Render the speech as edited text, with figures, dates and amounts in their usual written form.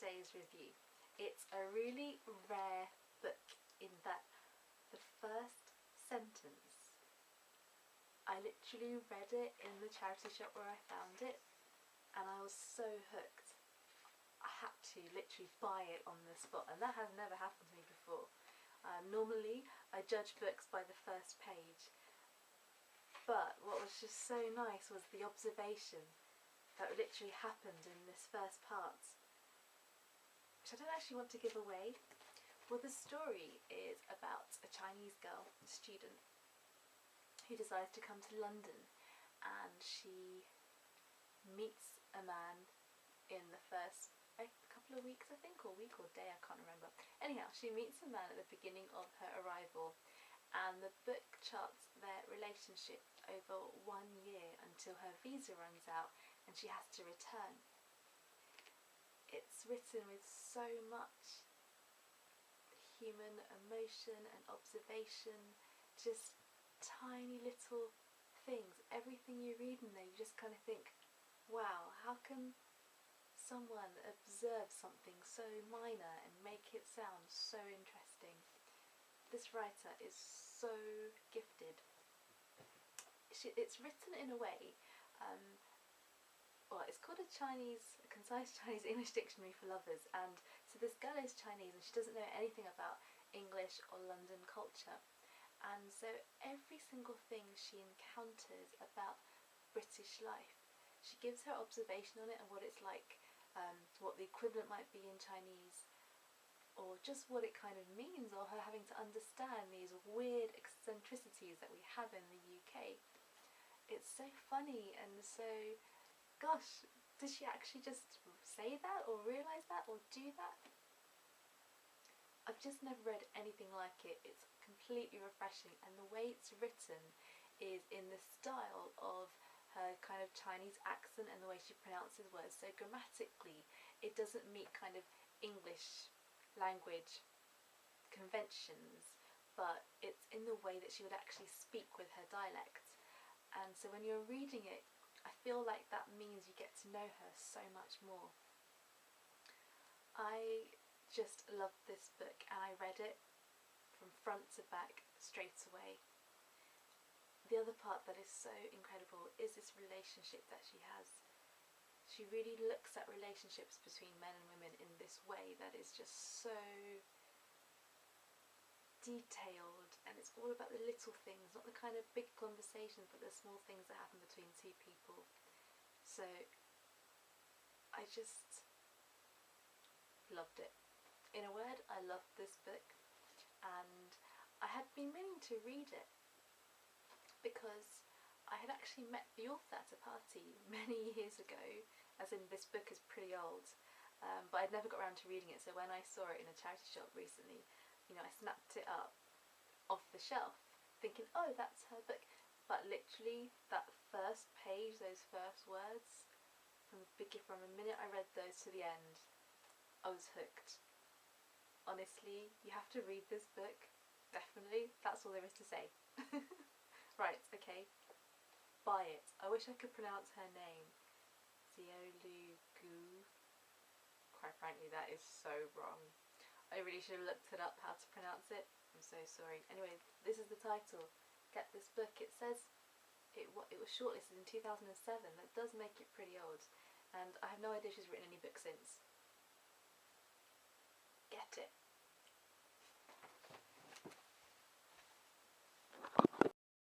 today's review. It's a really rare book in that the first sentence, I literally read it in the charity shop where I found it and I was so hooked. I had to literally buy it on the spot, and that has never happened to me before. Normally I judge books by the first page, but what was just so nice was the observation that literally happened in this first part, which I don't actually want to give away. Well, the story is about a Chinese girl, a student, who decides to come to London, and she meets a man in the first couple of weeks, I think, or week or day, I can't remember. Anyhow, she meets a man at the beginning of her arrival, and the book charts their relationship over 1 year until her visa runs out and she has to return. It's written with so much human emotion and observation, just tiny little things. Everything you read in there, you just kind of think, wow, how can someone observe something so minor and make it sound so interesting? This writer is so gifted. It's written in a way, well, it's called a concise Chinese English dictionary for lovers, and so this girl is Chinese and she doesn't know anything about English or London culture, and so every single thing she encounters about British life, she gives her observation on it and what it's like, what the equivalent might be in Chinese, or just what it kind of means, or her having to understand these weird eccentricities that we have in the UK. It's so funny and so, gosh, did she actually just say that or realise that or do that? I've just never read anything like it. It's completely refreshing, and the way it's written is in the style of her kind of Chinese accent and the way she pronounces words. So grammatically it doesn't meet kind of English language conventions, but it's in the way that she would actually speak with her dialect. And so when you're reading it, I feel like that means you get to know her so much more. I just loved this book and I read it from front to back straight away. The other part that is so incredible is this relationship that she has. She really looks at relationships between men and women in this way that is just so detailed, and it's all about the little things, not the kind of big conversations, but the small things that happen between two people. So I just loved it. In a word, I loved this book, and I had been meaning to read it because I had actually met the author at a party many years ago, as in this book is pretty old, but I'd never got around to reading it. So when I saw it in a charity shop recently, you know, I snapped it up off the shelf thinking, oh, that's her book. But literally that first page, those first words, from the minute I read those to the end, I was hooked. Honestly, you have to read this book, definitely. That's all there is to say. Right, okay, buy it. I wish I could pronounce her name. Xiaolu Guo. Quite frankly, that is so wrong. I really should have looked it up how to pronounce it. I'm so sorry. Anyway, this is the title. Get this book. It says it was shortlisted in 2007. That does make it pretty old, and I have no idea if she's written any books since.